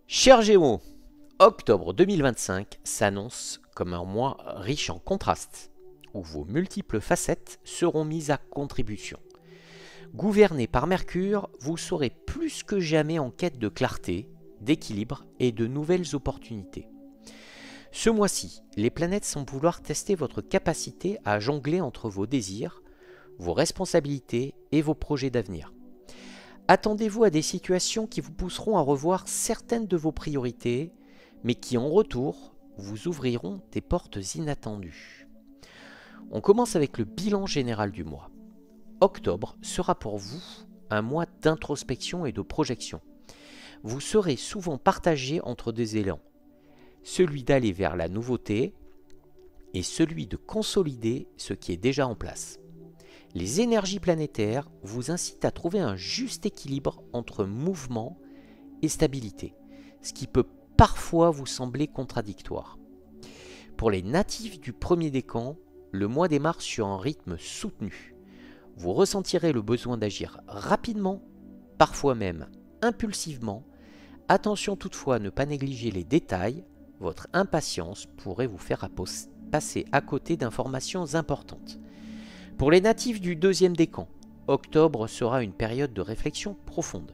Chers Gémeaux, octobre 2025 s'annonce comme un mois riche en contrastes, où vos multiples facettes seront mises à contribution. Gouverné par Mercure, vous serez plus que jamais en quête de clarté, d'équilibre et de nouvelles opportunités. Ce mois-ci, les planètes semblent vouloir tester votre capacité à jongler entre vos désirs, vos responsabilités et vos projets d'avenir. Attendez-vous à des situations qui vous pousseront à revoir certaines de vos priorités, mais qui en retour vous ouvriront des portes inattendues. On commence avec le bilan général du mois. Octobre sera pour vous un mois d'introspection et de projection. Vous serez souvent partagé entre deux élans, celui d'aller vers la nouveauté et celui de consolider ce qui est déjà en place. Les énergies planétaires vous incitent à trouver un juste équilibre entre mouvement et stabilité, ce qui peut parfois vous sembler contradictoire. Pour les natifs du premier décan, le mois démarre sur un rythme soutenu. Vous ressentirez le besoin d'agir rapidement, parfois même impulsivement. Attention toutefois à ne pas négliger les détails, votre impatience pourrait vous faire passer à côté d'informations importantes. Pour les natifs du deuxième décan, octobre sera une période de réflexion profonde.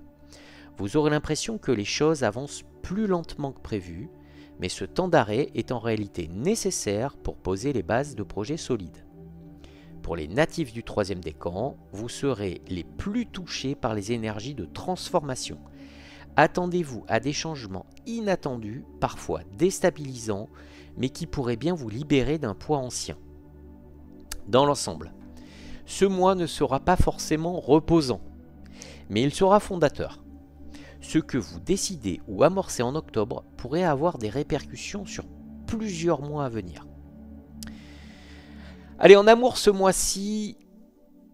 Vous aurez l'impression que les choses avancent plus lentement que prévu, mais ce temps d'arrêt est en réalité nécessaire pour poser les bases de projets solides. Pour les natifs du troisième décan, vous serez les plus touchés par les énergies de transformation. Attendez-vous à des changements inattendus, parfois déstabilisants, mais qui pourraient bien vous libérer d'un poids ancien. Dans l'ensemble, ce mois ne sera pas forcément reposant, mais il sera fondateur. Ce que vous décidez ou amorcez en octobre pourrait avoir des répercussions sur plusieurs mois à venir. Allez, en amour ce mois-ci,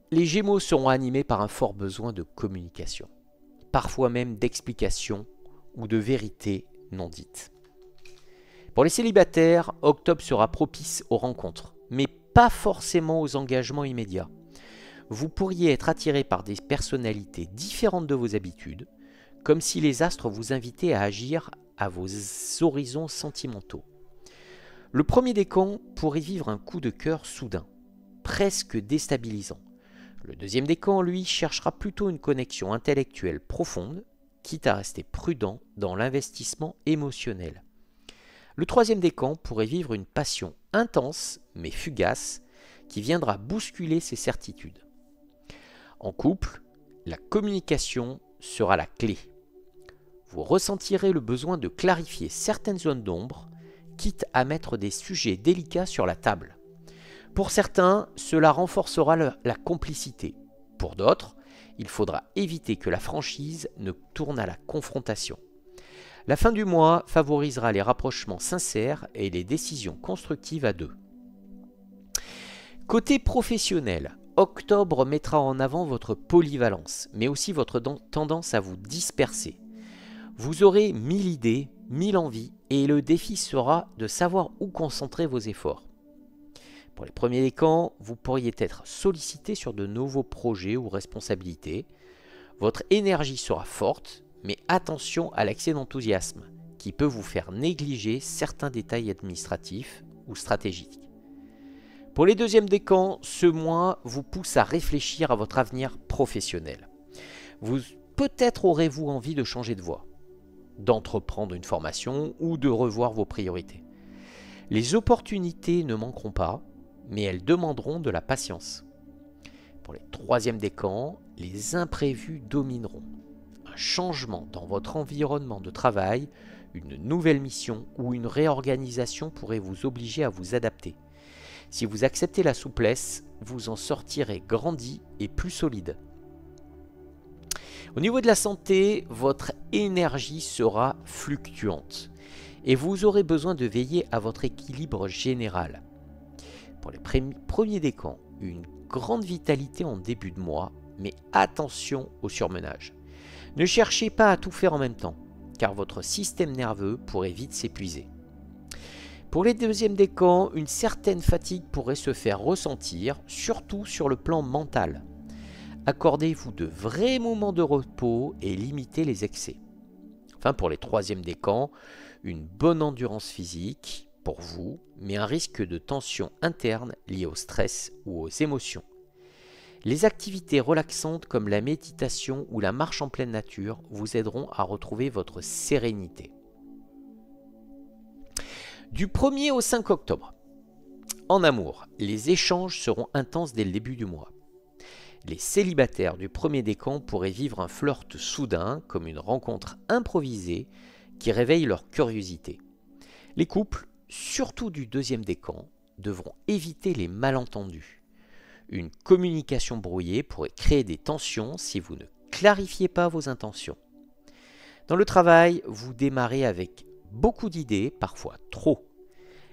les Gémeaux seront animés par un fort besoin de communication, parfois même d'explications ou de vérités non dites. Pour les célibataires, octobre sera propice aux rencontres, mais pas forcément aux engagements immédiats. Vous pourriez être attiré par des personnalités différentes de vos habitudes, comme si les astres vous invitaient à agir à vos horizons sentimentaux. Le premier décan pourrait vivre un coup de cœur soudain, presque déstabilisant. Le deuxième décan, lui, cherchera plutôt une connexion intellectuelle profonde, quitte à rester prudent dans l'investissement émotionnel. Le troisième décan pourrait vivre une passion intense mais fugace qui viendra bousculer ses certitudes. En couple, la communication sera la clé. Vous ressentirez le besoin de clarifier certaines zones d'ombre, quitte à mettre des sujets délicats sur la table. Pour certains, cela renforcera la complicité. Pour d'autres, il faudra éviter que la franchise ne tourne à la confrontation. La fin du mois favorisera les rapprochements sincères et les décisions constructives à deux. Côté professionnel, octobre mettra en avant votre polyvalence, mais aussi votre tendance à vous disperser. Vous aurez 1000 idées, 1000 envies, et le défi sera de savoir où concentrer vos efforts. Pour les premiers décans, vous pourriez être sollicité sur de nouveaux projets ou responsabilités. Votre énergie sera forte, mais attention à l'excès d'enthousiasme, qui peut vous faire négliger certains détails administratifs ou stratégiques. Pour les deuxièmes décans, ce mois vous pousse à réfléchir à votre avenir professionnel. Peut-être aurez-vous envie de changer de voie, d'entreprendre une formation ou de revoir vos priorités. Les opportunités ne manqueront pas, mais elles demanderont de la patience. Pour les troisièmes décans, les imprévus domineront. Un changement dans votre environnement de travail, une nouvelle mission ou une réorganisation pourrait vous obliger à vous adapter. Si vous acceptez la souplesse, vous en sortirez grandi et plus solide. Au niveau de la santé, votre énergie sera fluctuante et vous aurez besoin de veiller à votre équilibre général. Pour les premiers décans, une grande vitalité en début de mois, mais attention au surmenage. Ne cherchez pas à tout faire en même temps, car votre système nerveux pourrait vite s'épuiser. Pour les deuxièmes décans, une certaine fatigue pourrait se faire ressentir, surtout sur le plan mental. Accordez-vous de vrais moments de repos et limitez les excès. Enfin, pour les troisièmes décans, une bonne endurance physique pour vous, mais un risque de tension interne lié au stress ou aux émotions. Les activités relaxantes comme la méditation ou la marche en pleine nature vous aideront à retrouver votre sérénité. Du 1er au 5 octobre. En amour, les échanges seront intenses dès le début du mois. Les célibataires du premier décan pourraient vivre un flirt soudain, comme une rencontre improvisée qui réveille leur curiosité. Les couples, surtout du deuxième décan, devront éviter les malentendus. Une communication brouillée pourrait créer des tensions si vous ne clarifiez pas vos intentions. Dans le travail, vous démarrez avec beaucoup d'idées, parfois trop.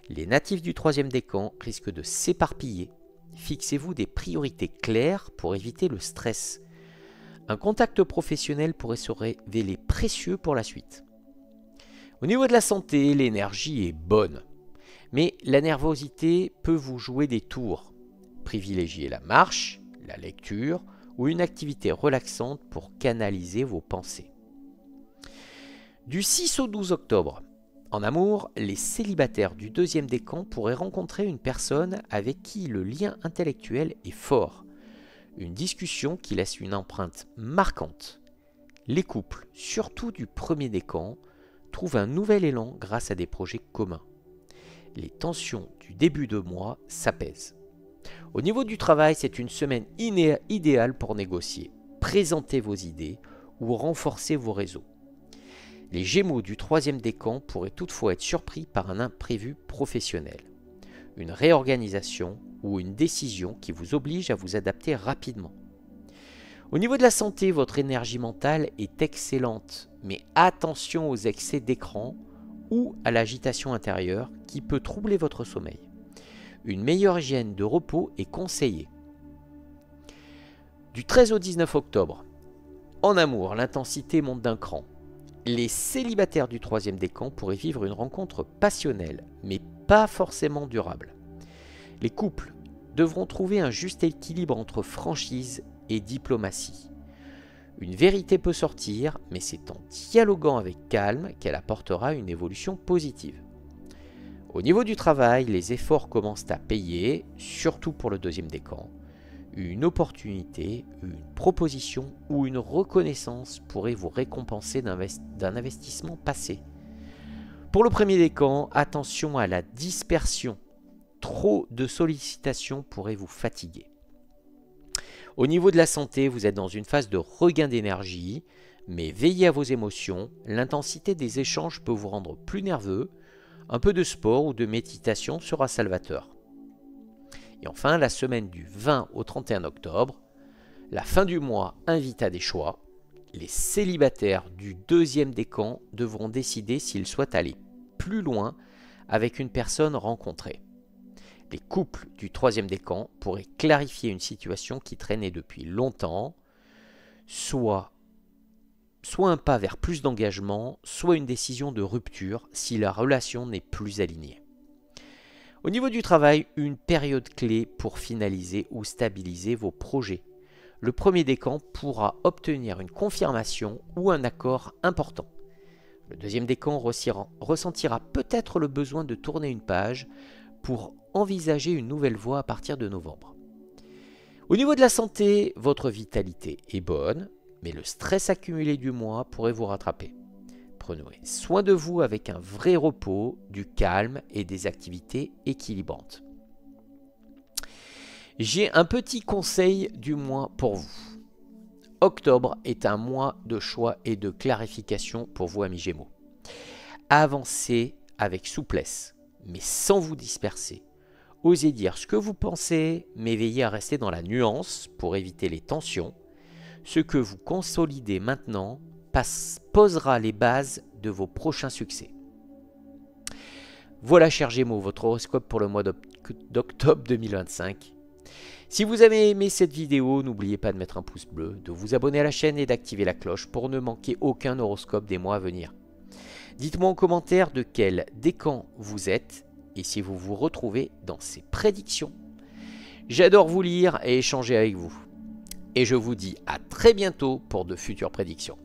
Les natifs du troisième décan risquent de s'éparpiller. Fixez-vous des priorités claires pour éviter le stress. Un contact professionnel pourrait se révéler précieux pour la suite. Au niveau de la santé, l'énergie est bonne, mais la nervosité peut vous jouer des tours. Privilégiez la marche, la lecture ou une activité relaxante pour canaliser vos pensées. Du 6 au 12 octobre, en amour, les célibataires du deuxième décan pourraient rencontrer une personne avec qui le lien intellectuel est fort. Une discussion qui laisse une empreinte marquante. Les couples, surtout du premier décan, trouvent un nouvel élan grâce à des projets communs. Les tensions du début de mois s'apaisent. Au niveau du travail, c'est une semaine idéale pour négocier, présenter vos idées ou renforcer vos réseaux. Les Gémeaux du troisième décan pourraient toutefois être surpris par un imprévu professionnel, une réorganisation ou une décision qui vous oblige à vous adapter rapidement. Au niveau de la santé, votre énergie mentale est excellente, mais attention aux excès d'écran ou à l'agitation intérieure qui peut troubler votre sommeil. Une meilleure hygiène de repos est conseillée. Du 13 au 19 octobre, en amour, l'intensité monte d'un cran. Les célibataires du troisième décan pourraient vivre une rencontre passionnelle, mais pas forcément durable. Les couples devront trouver un juste équilibre entre franchise et diplomatie. Une vérité peut sortir, mais c'est en dialoguant avec calme qu'elle apportera une évolution positive. Au niveau du travail, les efforts commencent à payer, surtout pour le deuxième décan. Une opportunité, une proposition ou une reconnaissance pourrait vous récompenser d'un investissement passé. Pour le premier décan, attention à la dispersion. Trop de sollicitations pourraient vous fatiguer. Au niveau de la santé, vous êtes dans une phase de regain d'énergie, mais veillez à vos émotions. L'intensité des échanges peut vous rendre plus nerveux. Un peu de sport ou de méditation sera salvateur. Et enfin, la semaine du 20 au 31 octobre, la fin du mois invite à des choix. Les célibataires du deuxième décan devront décider s'ils souhaitent aller plus loin avec une personne rencontrée. Les couples du troisième décan pourraient clarifier une situation qui traînait depuis longtemps, soit un pas vers plus d'engagement, soit une décision de rupture si la relation n'est plus alignée. Au niveau du travail, une période clé pour finaliser ou stabiliser vos projets. Le premier décan pourra obtenir une confirmation ou un accord important. Le deuxième décan ressentira peut-être le besoin de tourner une page pour envisager une nouvelle voie à partir de novembre. Au niveau de la santé, votre vitalité est bonne, mais le stress accumulé du mois pourrait vous rattraper. Prenez soin de vous avec un vrai repos, du calme et des activités équilibrantes. J'ai un petit conseil du mois pour vous. Octobre est un mois de choix et de clarification pour vous, amis Gémeaux. Avancez avec souplesse, mais sans vous disperser. Osez dire ce que vous pensez, mais veillez à rester dans la nuance pour éviter les tensions. Ce que vous consolidez maintenant posera les bases de vos prochains succès. Voilà, chers Gémeaux, votre horoscope pour le mois d'octobre 2025. Si vous avez aimé cette vidéo, n'oubliez pas de mettre un pouce bleu, de vous abonner à la chaîne et d'activer la cloche pour ne manquer aucun horoscope des mois à venir. Dites-moi en commentaire de quel décan vous êtes et si vous vous retrouvez dans ces prédictions. J'adore vous lire et échanger avec vous. Et je vous dis à très bientôt pour de futures prédictions.